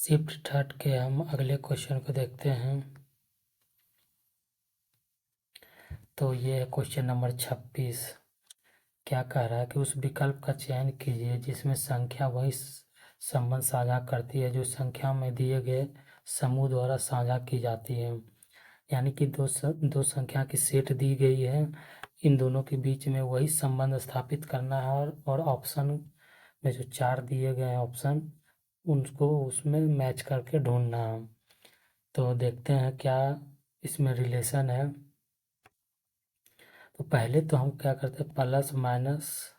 Shift हट के हम अगले क्वेश्चन को देखते हैं। तो ये है क्वेश्चन नंबर 26। क्या कह रहा है कि उस विकल्प का चयन कीजिए जिसमें संख्या वही संबंध साझा करती है जो संख्या में दिए गए समूह द्वारा साझा की जाती है। यानी कि दो संख्या की सेट दी गई है, इन दोनों के बीच में वही संबंध स्थापित करना है और ऑप्शन में जो 4 दिए गए हैं ऑप्शन, उनको उसमें मैच करके ढूंढना है। तो देखते हैं क्या इसमें रिलेशन है। तो पहले तो हम क्या करते हैं, प्लस माइनस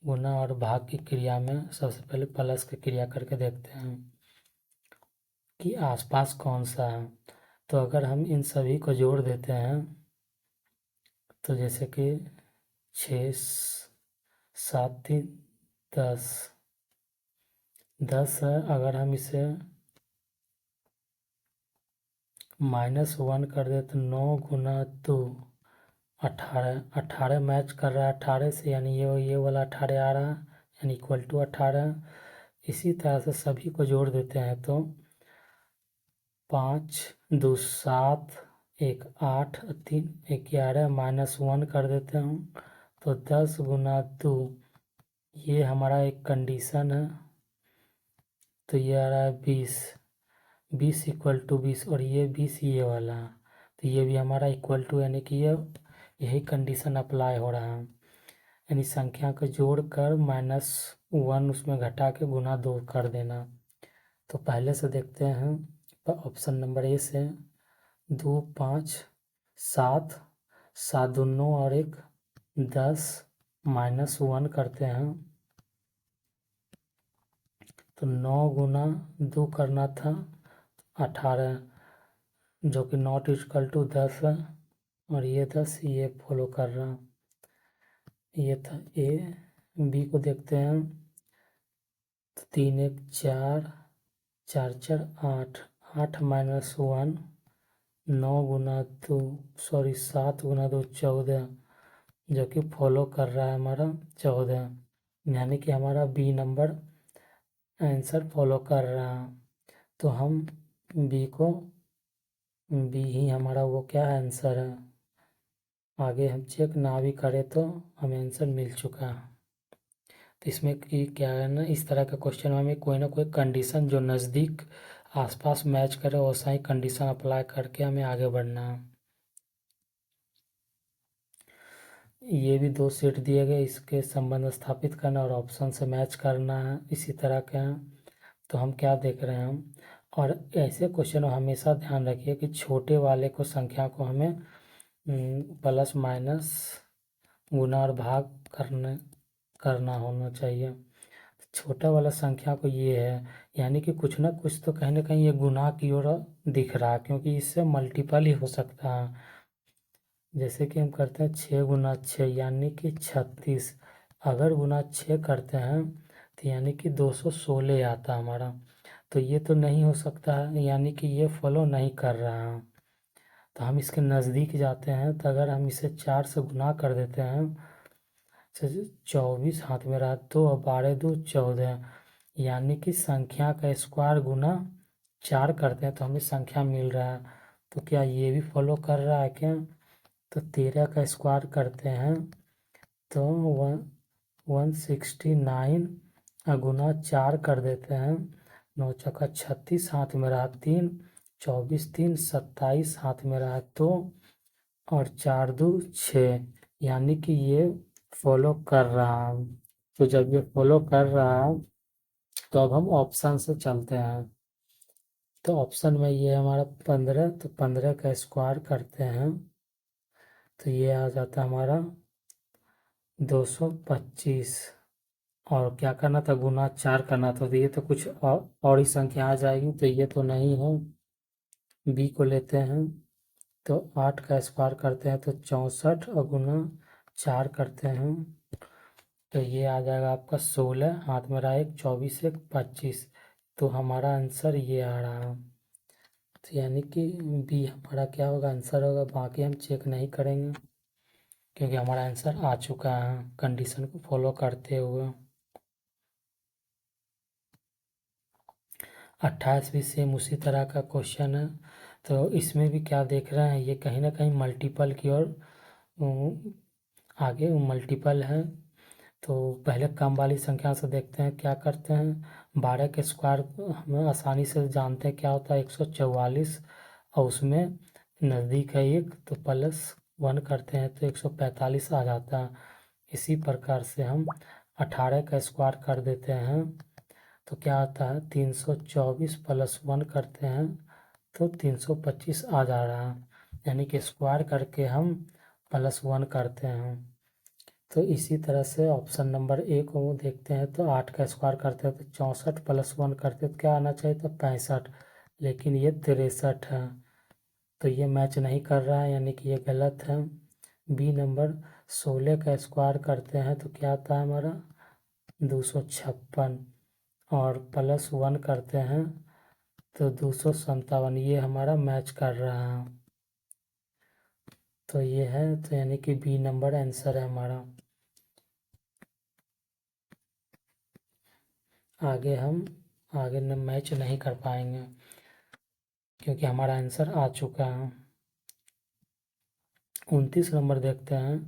गुना और भाग की क्रिया में सबसे पहले प्लस की क्रिया करके देखते हैं कि आसपास कौन सा है। तो अगर हम इन सभी को जोड़ देते हैं तो जैसे कि 6 7 3 10 10 है। अगर हम इसे -1 कर दे तो 9 गुना 2 18। 18 मैच कर रहा है 18 से, यानी ये वाला 18 आ रहा है, यानी इक्वल टू 18। इसी तरह से सभी को जोड़ देते हैं तो 5 2 7 1 8 3 11 -1 कर देते हैं तो 10 गुना 2, ये हमारा एक कंडीशन है। तो ये आ रहा है 20 इक्वल टू 20, और ये 20 ये वाला, तो ये भी हमारा इक्वल टू, यानी कि ये यही कंडीशन अप्लाई हो रहा है। यानी संख्या को जोड़कर -1 उसमें घटा के गुना 2 कर देना। तो पहले से देखते हैं ऑप्शन नंबर ए से 2 5 7 7 2 9 और 1 10 -1 करते हैं तो 9 गुना 2 करना था 18, जो कि नॉट इक्वल टू 10 है, और ये 10 ये फॉलो कर रहा। ये था ए। बी को देखते हैं तो 3 1 4 4 4 8 8 -1 9 गुना 2 सॉरी 7 गुना 2 14, जो कि फॉलो कर रहा है हमारा 14, यानी कि हमारा बी नंबर आंसर फॉलो कर रहा है। तो हम बी ही हमारा वो क्या आंसर है। आगे हम चेक ना भी करें तो हमें आंसर मिल चुका है। तो इसमें कि क्या है ना, इस तरह का क्वेश्चन में हमें कोई ना कोई कंडीशन जो नज़दीक आसपास मैच करे वैसा ही कंडीशन अप्लाई करके हमें आगे बढ़ना है। ये भी 2 सेट दिए गए, इसके संबंध स्थापित करना और ऑप्शन से मैच करना है, इसी तरह के हैं। तो हम क्या देख रहे हैं, और ऐसे क्वेश्चन हमेशा ध्यान रखिए कि छोटे वाले को संख्या को हमें प्लस माइनस गुना और भाग करना होना चाहिए। छोटा वाला संख्या को ये है, यानी कि कुछ ना कुछ तो कहीं ना कहीं ये गुना की ओर दिख रहा है, क्योंकि इससे मल्टीपल ही हो सकता है। जैसे कि हम करते हैं 6 गुना 6 यानी कि 36, अगर गुना 6 करते हैं तो यानी कि 216 आता हमारा। तो ये तो नहीं हो सकता है, यानी कि ये फॉलो नहीं कर रहा है। तो हम इसके नज़दीक जाते हैं, तो अगर हम इसे 4 से गुना कर देते हैं, 24 हाथ में रहा 2 और 12 2 14, यानी कि संख्या का स्क्वायर गुना 4 करते हैं तो हमें संख्या मिल रहा है। तो क्या ये भी फॉलो कर रहा है क्या। तो 13 का स्क्वायर करते हैं तो 169 गुना 4 कर देते हैं, 9 चौका 36 हाथ में रहा 3, 24 3 27 हाथ में रहा 2 और 4 2 6, यानी कि ये फॉलो कर रहा है। तो जब ये फॉलो कर रहा है तो अब हम ऑप्शन से चलते हैं। तो ऑप्शन में ये हमारा 15, तो 15 का स्क्वायर करते हैं तो ये आ जाता है हमारा 225, और क्या करना था, गुना 4 करना था। तो ये तो कुछ और ही संख्या आ जाएगी, तो ये तो नहीं है। बी को लेते हैं तो 8 का स्क्वायर करते हैं तो 64, और गुना 4 करते हैं तो ये आ जाएगा आपका 16, हाथ में रहा 1, 24 1 25। तो हमारा आंसर ये आ रहा है। तो यानी कि बी हमारा क्या होगा, आंसर होगा। बाकी हम चेक नहीं करेंगे क्योंकि हमारा आंसर आ चुका है कंडीशन को फॉलो करते हुए। 28 भी सेम उसी तरह का क्वेश्चन है। तो इसमें भी क्या देख रहे हैं, ये कहीं ना कहीं मल्टीपल की ओर आगे मल्टीपल है। तो पहले कम वाली संख्या से देखते हैं क्या करते हैं। 12 के स्क्वायर हम आसानी से जानते हैं क्या होता है, 144, और उसमें नज़दीक है एक तो +1 करते हैं तो 145 आ जाता है। इसी प्रकार से हम 18 का स्क्वायर कर देते हैं तो क्या आता है, 324 +1 करते हैं तो 325 आ जा रहा है। यानी कि स्क्वायर करके हम +1 करते हैं। तो इसी तरह से ऑप्शन नंबर ए को देखते हैं तो 8 का स्क्वायर करते हैं तो 64 +1 करते हैं तो क्या आना चाहिए था, 65, लेकिन ये 63 है। तो ये मैच नहीं कर रहा है, यानी कि ये गलत है। बी नंबर 16 का स्क्वायर करते हैं तो क्या आता है हमारा 256, और +1 करते हैं तो 257, ये हमारा मैच कर रहा है। तो ये है, तो यानी कि बी नंबर आंसर है हमारा। आगे हम आगे मैच नहीं कर पाएंगे क्योंकि हमारा आंसर आ चुका है। 29 नंबर देखते हैं।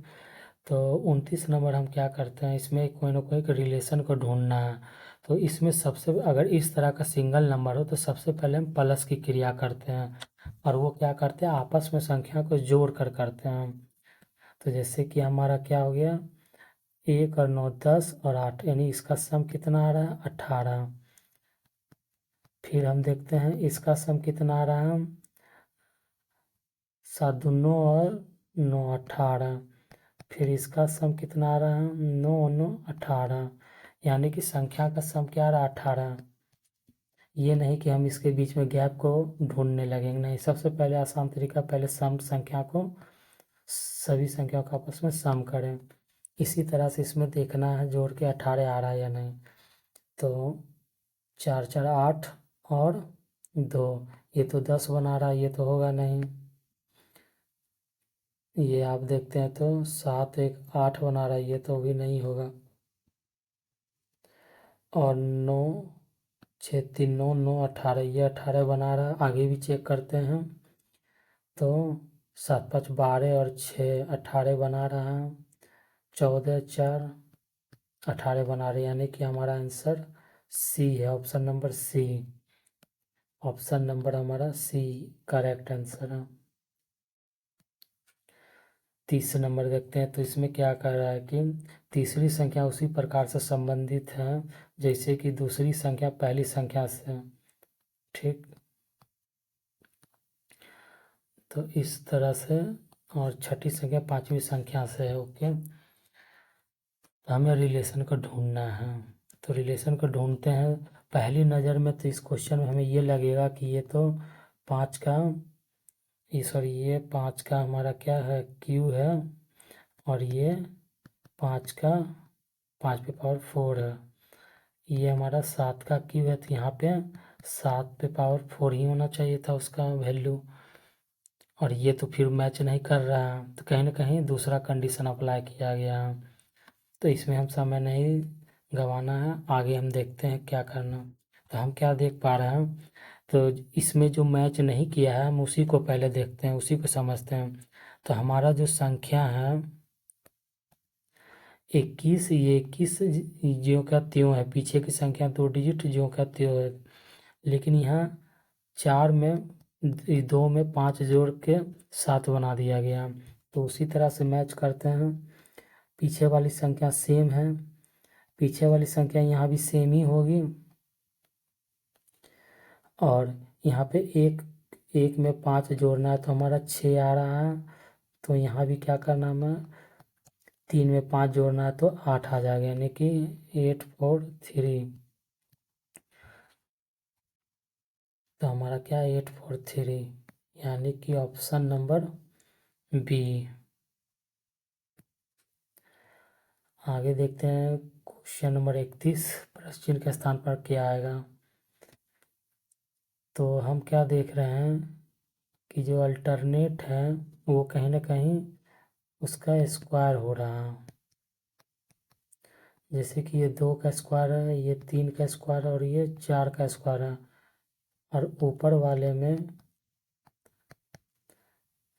तो 29 नंबर हम क्या करते हैं, इसमें कोई ना कोई एक रिलेशन को ढूंढना है। तो इसमें सबसे अगर इस तरह का सिंगल नंबर हो तो सबसे पहले हम प्लस की क्रिया करते हैं, और वो क्या करते हैं, आपस में संख्या को जोड़ कर करते हैं। तो जैसे कि हमारा क्या हो गया, 1 और 9 10 और 8, यानी इसका सम कितना आ रहा है, 18। फिर हम देखते हैं इसका सम कितना आ रहा है, 7 दूनी 9 और 9 18। फिर इसका सम कितना आ रहा है, 9 9 18, यानी कि संख्या का सम क्या आ रहा है, 18। ये नहीं कि हम इसके बीच में गैप को ढूंढने लगेंगे, नहीं, सबसे पहले आसान तरीका, पहले सम संख्या को, सभी संख्याओं का आपस में सम करें। इसी तरह से इसमें देखना है जोड़ के 18 आ रहा है या नहीं। तो 4 4 8 और 2, ये तो 10 बना रहा है, ये तो होगा नहीं। ये आप देखते हैं तो 7 1 8 बना रहा है, ये तो भी नहीं होगा। और 9 6 3 9 9 18, ये 18 बना रहा है। आगे भी चेक करते हैं तो 7 5 12 और 6 18 बना रहा है। 14 4 18 बना रहे, यानी कि हमारा आंसर सी है, option number C. Option number हमारा सी करेक्ट आंसर है। 30 नंबर देखते हैं। तो इसमें क्या कर रहा है कि तीसरी संख्या उसी प्रकार से संबंधित है जैसे कि दूसरी संख्या पहली संख्या से, ठीक। तो इस तरह से, और छठी संख्या पांचवी संख्या से है, ओके। तो हमें रिलेशन को ढूंढना है। तो रिलेशन को ढूंढते हैं। पहली नज़र में तो इस क्वेश्चन में हमें ये लगेगा कि ये तो 5 का, सॉरी, ये 5 का हमारा क्या है, क्यू है, और ये 5 का 5 पे पावर 4 है। ये हमारा 7 का क्यू है, तो यहाँ पे 7 पे पावर 4 ही होना चाहिए था उसका वैल्यू। और ये तो फिर मैच नहीं कर रहा है, तो कहीं ना कहीं दूसरा कंडीशन अप्लाई किया गया है। तो इसमें हम समय नहीं गंवाना है, आगे हम देखते हैं क्या करना। तो हम क्या देख पा रहे हैं, तो इसमें जो मैच नहीं किया है हम उसी को पहले देखते हैं, उसी को समझते हैं। तो हमारा जो संख्या है 21, ये 21 ज्यों का त्यों है, पीछे की संख्या 2 डिजिट ज्यों का त्यों है। लेकिन यहाँ 4 में 2 में 5 जोड़ के 7 बना दिया गया। तो उसी तरह से मैच करते हैं। पीछे वाली संख्या सेम है, पीछे वाली संख्या यहाँ भी सेम ही होगी। और यहाँ पे एक एक में 5 जोड़ना है तो हमारा 6 आ रहा है। तो यहाँ भी क्या करना है, हमें 3 में 5 जोड़ना है तो 8 आ जाएगा, यानी कि 8 4 3। तो हमारा क्या, 8 4 3, यानी कि ऑप्शन नंबर बी। आगे देखते हैं क्वेश्चन नंबर 31, प्रश्न चिन्ह के स्थान पर क्या आएगा। तो हम क्या देख रहे हैं कि जो अल्टरनेट है वो कहीं ना कहीं उसका स्क्वायर हो रहा है। जैसे कि ये 2 का स्क्वायर है, ये 3 का स्क्वायर और ये 4 का स्क्वायर है। और ऊपर वाले में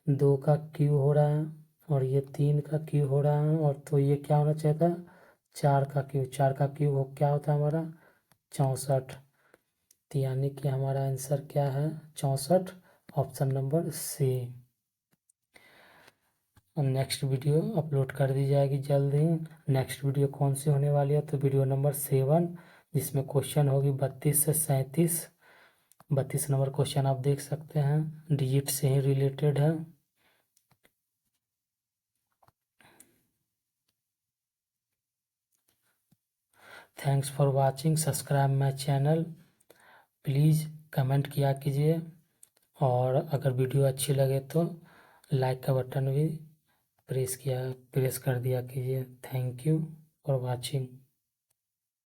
2 का क्यू हो रहा है और ये 3 का क्यू हो रहा है, और तो ये क्या होना चाहिए था 4 का क्यू। 4 का क्यू हो क्या होता है हमारा 64। तो यानी कि हमारा आंसर क्या है 64, option number C. Next video upload कर दी जाएगी जल्द ही। नेक्स्ट वीडियो कौन सी होने वाली है तो वीडियो नंबर 7, जिसमें क्वेश्चन होगी 32 से 37। 32 नंबर क्वेश्चन आप देख सकते हैं, डिजिट से ही रिलेटेड है। Thanks for watching, subscribe my channel, please comment किया कीजिए, और अगर वीडियो अच्छी लगे तो लाइक का बटन भी प्रेस कर दिया कीजिए। Thank you for watching.